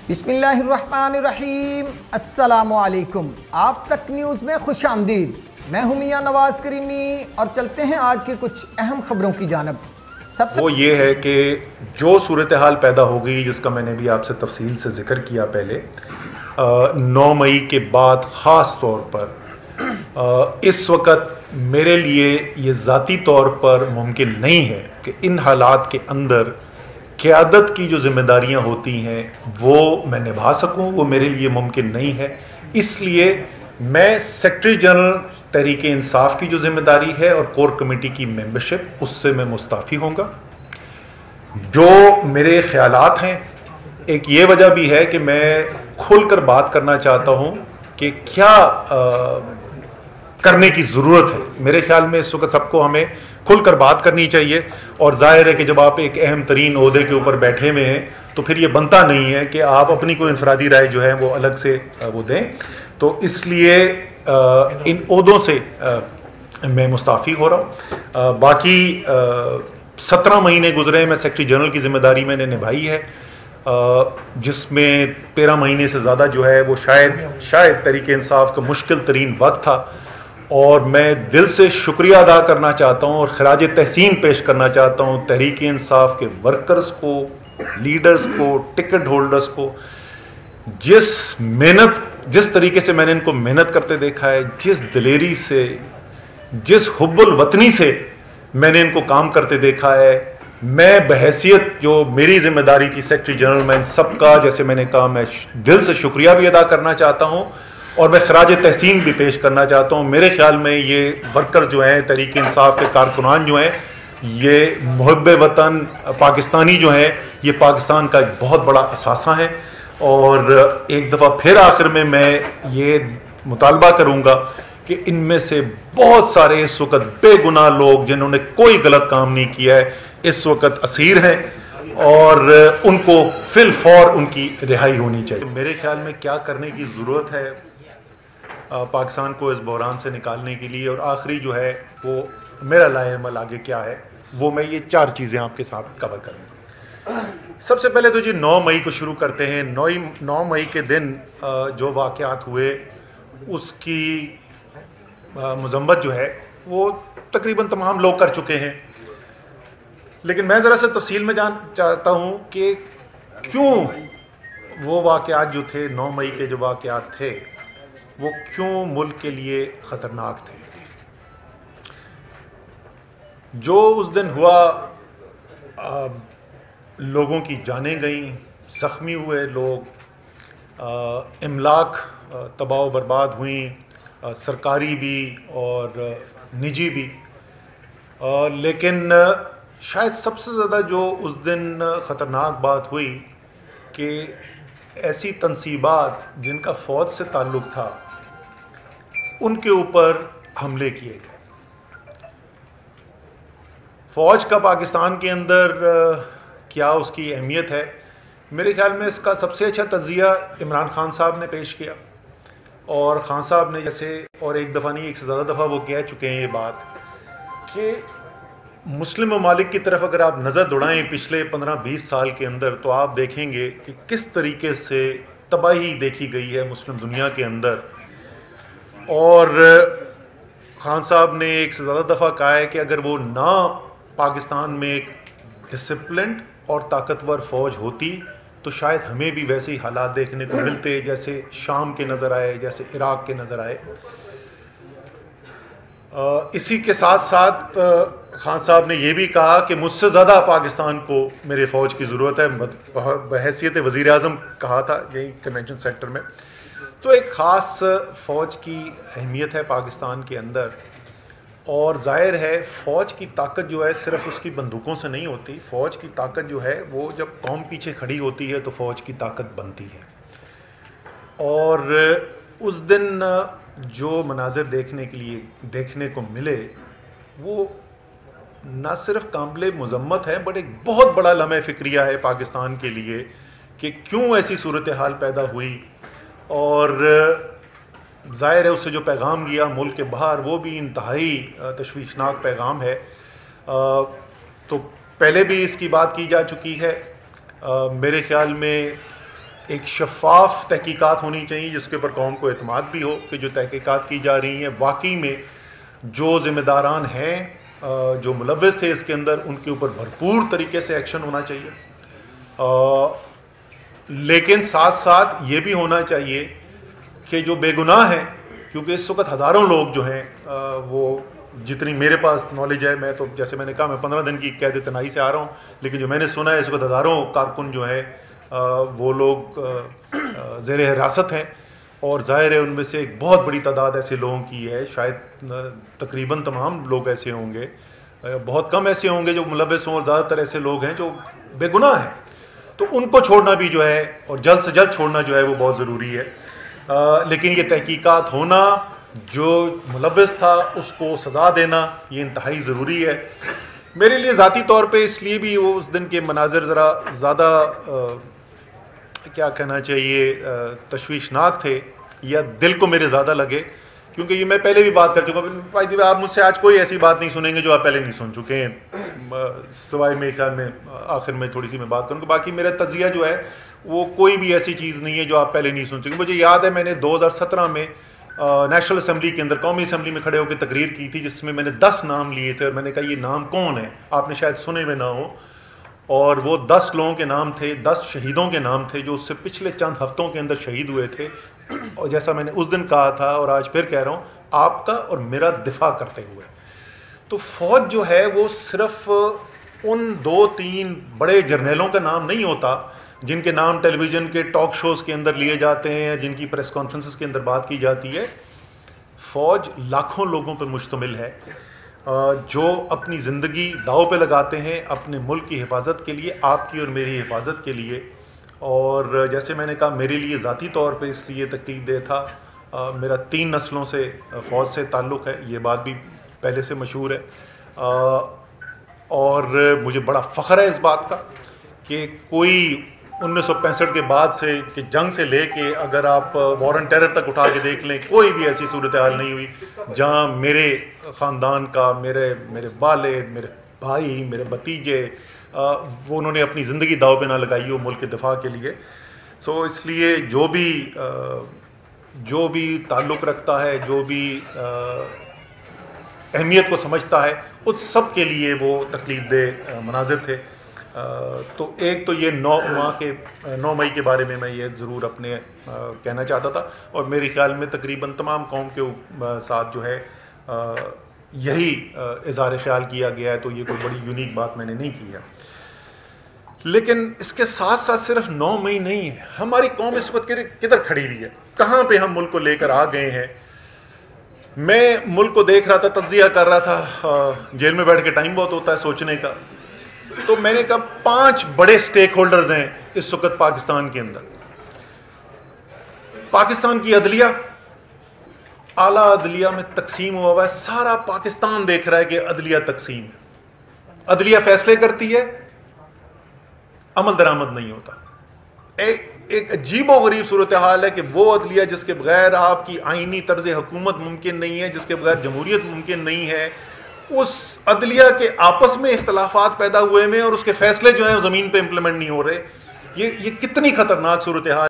بسم اللہ الرحمن الرحیم، السلام علیکم۔ آپ تک نیوز میں خوش آمدید۔ میں ہوں میاں نواز کریمی اور چلتے ہیں آج کے کچھ اہم خبروں کی جانب۔ وہ یہ ہے کہ جو صورتحال پیدا ہو گئی، جس کا میں نے بھی آپ سے تفصیل سے ذکر کیا پہلے، 9 مئی کے بعد خاص طور پر اس وقت میرے لیے یہ ذاتی طور پر ممکن نہیں ہے کہ ان حالات کے اندر قیادت کی جو ذمہ داریاں ہوتی ہیں وہ میں نبھا سکوں، وہ میرے لیے ممکن نہیں ہے۔ اس لیے میں سیکرٹری جنرل تحریک انصاف کی جو ذمہ داری ہے اور کور کمیٹی کی ممبرشپ، اس سے میں مستعفی ہوں گا۔ جو میرے خیالات ہیں، ایک یہ وجہ بھی ہے کہ میں کھل کر بات کرنا چاہتا ہوں کہ کیا کرنے کی ضرورت ہے۔ میرے خیال میں اس وقت سب کو ہمیں کھل کر بات کرنی چاہیے، اور ظاہر ہے کہ جب آپ ایک اہم ترین عہدے کے اوپر بیٹھے ہوئے ہیں تو پھر یہ بنتا نہیں ہے کہ آپ اپنی کوئی انفرادی رائے جو ہے وہ الگ سے وہ دیں۔ تو اس لیے ان عہدوں سے میں مستعفی ہو رہا ہوں۔ باقی 17 مہینے گزرے ہیں، میں سیکرٹری جنرل کی ذمہ داری میں نے نبھائی ہے، جس میں 13 مہینے سے زیادہ جو ہے وہ شاید تحریک انصاف کا مشکل ترین وقت تھا، اور میں دل سے شکریہ ادا کرنا چاہتا ہوں اور خراج تحسین پیش کرنا چاہتا ہوں تحریک انصاف کے ورکرز کو، لیڈرز کو، ٹکٹ ہولڈرز کو۔ جس طریقے سے میں نے ان کو محنت کرتے دیکھا ہے، جس دلیری سے، جس حب الوطنی سے میں نے ان کو کام کرتے دیکھا ہے، میں بحیثیت جو میری ذمہ داری تھی سیکرٹری جنرل، میں ان سب کا، جیسے میں نے کہا، میں دل سے شکریہ بھی ادا کرنا چاہتا ہوں اور میں خراج تحسین بھی پیش کرنا چاہتا ہوں۔ میرے خیال میں یہ ورکر جو ہیں، تحریک انصاف کے کارکنان جو ہیں، یہ محب وطن پاکستانی جو ہیں، یہ پاکستان کا ایک بہت بڑا اثاثہ ہیں۔ اور ایک دفعہ پھر آخر میں یہ مطالبہ کروں گا کہ ان میں سے بہت سارے اس وقت بے گناہ لوگ جنہوں نے کوئی غلط کام نہیں کیا ہے، اس وقت اسیر ہیں، اور ان کو فی الفور ان کی رہائی ہونی چاہیے۔ میرے خیال میں کیا کرنے کی ضرورت ہے پاکستان کو اس بحران سے نکالنے کے لیے، اور آخری جو ہے وہ میرا لائحہ عمل آگے کیا ہے، وہ میں یہ 4 چیزیں آپ کے ساتھ کور کروں گا۔ سب سے پہلے تو جی 9 مئی کو شروع کرتے ہیں۔ 9 مئی کے دن جو واقعات ہوئے، اس کی مذمت جو ہے وہ تقریباً تمام لوگ کر چکے ہیں، لیکن میں ذرا سے تفصیل میں جان چاہتا ہوں کہ کیوں وہ واقعات جو تھے، 9 مئی کے جو واقعات تھے، وہ کیوں ملک کے لیے خطرناک تھے۔ جو اس دن ہوا، لوگوں کی جانیں گئیں، زخمی ہوئے لوگ، املاک تباہ و برباد ہوئیں، سرکاری بھی اور نجی بھی، لیکن شاید سب سے زیادہ جو اس دن خطرناک بات ہوئی کہ ایسی تنصیبات جن کا فوج سے تعلق تھا، ان کے اوپر حملے کیے گئے۔ فوج کا پاکستان کے اندر کیا اس کی اہمیت ہے؟ میرے خیال میں اس کا سب سے اچھا تجزیہ عمران خان صاحب نے پیش کیا، اور خان صاحب نے جیسے، اور ایک دفعہ نہیں، ایک سے زیادہ دفعہ وہ کہہ چکے ہیں یہ بات کہ مسلم ممالک کی طرف اگر آپ نظر دوڑائیں پچھلے 15-20 سال کے اندر، تو آپ دیکھیں گے کہ کس طریقے سے تباہی دیکھی گئی ہے مسلم دنیا کے اندر۔ اور خان صاحب نے ایک سے زیادہ دفعہ کہا ہے کہ اگر وہ نہ پاکستان میں ایک ڈسپلنڈ اور طاقتور فوج ہوتی تو شاید ہمیں بھی ویسے ہی حالات دیکھنے کو ملتے جیسے شام کے نظر آئے، جیسے عراق کے نظر آئے۔ اسی کے ساتھ ساتھ خان صاحب نے یہ بھی کہا کہ مجھ سے زیادہ پاکستان کو میرے فوج کی ضرورت ہے، بحیثیت وزیر اعظم کہا تھا یہی کنونشن سینٹر میں۔ تو ایک خاص فوج کی اہمیت ہے پاکستان کے اندر، اور ظاہر ہے فوج کی طاقت جو ہے صرف اس کی بندوقوں سے نہیں ہوتی، فوج کی طاقت جو ہے وہ جب قوم پیچھے کھڑی ہوتی ہے تو فوج کی طاقت بنتی ہے۔ اور اس دن جو مناظر دیکھنے کو ملے، وہ نہ صرف قابل مذمت ہے، بٹ ایک بہت بڑا لمحہ فکریہ ہے پاکستان کے لیے کہ کیوں ایسی صورتحال پیدا ہوئی، اور ظاہر ہے اس سے جو پیغام گیا ملک کے باہر، وہ بھی انتہائی تشویشناک پیغام ہے۔ تو پہلے بھی اس کی بات کی جا چکی ہے۔ میرے خیال میں ایک شفاف تحقیقات ہونی چاہیے جس کے اوپر قوم کو اعتماد بھی ہو کہ جو تحقیقات کی جا رہی ہیں واقعی میں جو ذمہ داران ہیں جو ملوث تھے اس کے اندر ان کے اوپر بھرپور طریقے سے ایکشن ہونا چاہیے، لیکن ساتھ ساتھ یہ بھی ہونا چاہیے کہ جو بے گناہ ہیں، کیونکہ اس وقت ہزاروں لوگ جو ہیں وہ جتنی میرے پاس نالج ہے، میں تو جیسے میں نے کہا میں 15 دن کی قید تنہائی سے آ رہا ہوں، لیکن جو میں نے سنا ہے اس وقت ہزاروں کارکن جو ہے وہ لوگ زیر حراست ہیں، اور ظاہر ہے ان میں سے ایک بہت بڑی تعداد ایسے لوگوں کی ہے، شاید تقریباً تمام لوگ ایسے ہوں گے، بہت کم ایسے ہوں گے جو ملوث ہوں، اور زیادہ تر ایسے لوگ ہیں جو بے گناہ ہیں، تو ان کو چھوڑنا بھی جو ہے اور جلد سے جلد چھوڑنا جو ہے وہ بہت ضروری ہے۔ لیکن یہ تحقیقات ہونا، جو ملوث تھا اس کو سزا دینا، یہ انتہائی ضروری ہے۔ میرے لیے ذاتی طور پہ اس لیے بھی وہ اس دن کے مناظر ذرا زیادہ کیا کہنا چاہیے تشویشناک تھے، یا دل کو میرے زیادہ لگے، کیونکہ یہ میں پہلے بھی بات کر چکا ہوں۔ آپ مجھ سے آج کوئی ایسی بات نہیں سنیں گے جو آپ پہلے نہیں سن چکے ہیں، سوائے میرے خیال میں آخر میں تھوڑی سی میں بات کروں گا، باقی میرا تجزیہ جو ہے وہ کوئی بھی ایسی چیز نہیں ہے جو آپ پہلے نہیں سن چکے۔ مجھے یاد ہے میں نے 2017 میں نیشنل اسمبلی کے اندر، قومی اسمبلی میں کھڑے ہو کے تقریر کی تھی جس میں میں نے 10 نام لیے تھے، اور میں نے کہا یہ نام کون ہے، آپ نے شاید سنے میں نہ ہو، اور وہ 10 لوگوں کے نام تھے، 10 شہیدوں کے نام تھے جو اس سے پچھلے چند ہفتوں کے اندر شہید ہوئے تھے، اور جیسا میں نے اس دن کہا تھا اور آج پھر کہہ رہا ہوں، آپ کا اور میرا دفاع کرتے ہوئے۔ تو فوج جو ہے وہ صرف ان 2-3 بڑے جرنیلوں کا نام نہیں ہوتا جن کے نام ٹیلی ویژن کے ٹاک شوز کے اندر لیے جاتے ہیں، جن کی پریس کانفرنسز کے اندر بات کی جاتی ہے۔ فوج لاکھوں لوگوں پر مشتمل ہے جو اپنی زندگی داؤ پہ لگاتے ہیں اپنے ملک کی حفاظت کے لیے، آپ کی اور میری حفاظت کے لیے۔ اور جیسے میں نے کہا میرے لیے ذاتی طور پہ اس لیے تکلیف دہ تھا، میرا 3 نسلوں سے فوج سے تعلق ہے، یہ بات بھی پہلے سے مشہور ہے، اور مجھے بڑا فخر ہے اس بات کا کہ کوئی 1965 کے بعد سے کہ جنگ سے لے کے اگر آپ وار اینڈ ٹیرر تک اٹھا کے دیکھ لیں، کوئی بھی ایسی صورتحال نہیں ہوئی جہاں میرے خاندان کا، میرے والد، میرے بھائی، میرے بھتیجے، وہ انہوں نے اپنی زندگی داؤ پہ نہ لگائی ہو ملک کے دفاع کے لیے۔ سو اس لیے جو بھی تعلق رکھتا ہے، جو بھی اہمیت کو سمجھتا ہے، اس سب کے لیے وہ تکلیف دہ مناظر تھے۔ تو ایک تو یہ 9 مئی کے بارے میں یہ ضرور اپنے کہنا چاہتا تھا، اور میرے خیال میں تقریباً تمام قوم کے ساتھ جو ہے یہی اظہار خیال کیا گیا ہے، تو یہ کوئی بڑی یونیک بات میں نے نہیں کی ہے۔ لیکن اس کے ساتھ ساتھ صرف 9 مئی نہیں ہے، ہماری قوم اس وقت کدھر کھڑی ہوئی ہے، کہاں پہ ہم ملک کو لے کر آ گئے ہیں۔ میں ملک کو دیکھ رہا تھا، تجزیہ کر رہا تھا، جیل میں بیٹھ کے ٹائم بہت ہوتا ہے سوچنے کا، تو میں نے کہا 5 بڑے سٹیک ہولڈرز ہیں اس وقت پاکستان کے اندر۔ پاکستان کی عدلیہ، اعلیٰ عدلیہ میں تقسیم ہوا ہے، سارا پاکستان دیکھ رہا ہے کہ عدلیہ تقسیم ہے، عدلیہ فیصلے کرتی ہے، عمل درآمد نہیں ہوتا۔ ایک عجیب و غریب صورتحال ہے کہ وہ عدلیہ جس کے بغیر آپ کی آئینی طرز حکومت ممکن نہیں ہے، جس کے بغیر جمہوریت ممکن نہیں ہے، اس عدلیہ کے آپس میں اختلافات پیدا ہوئے میں اور اس کے فیصلے جو ہیں زمین پہ امپلیمنٹ نہیں ہو رہے۔ یہ کتنی خطرناک صورتحال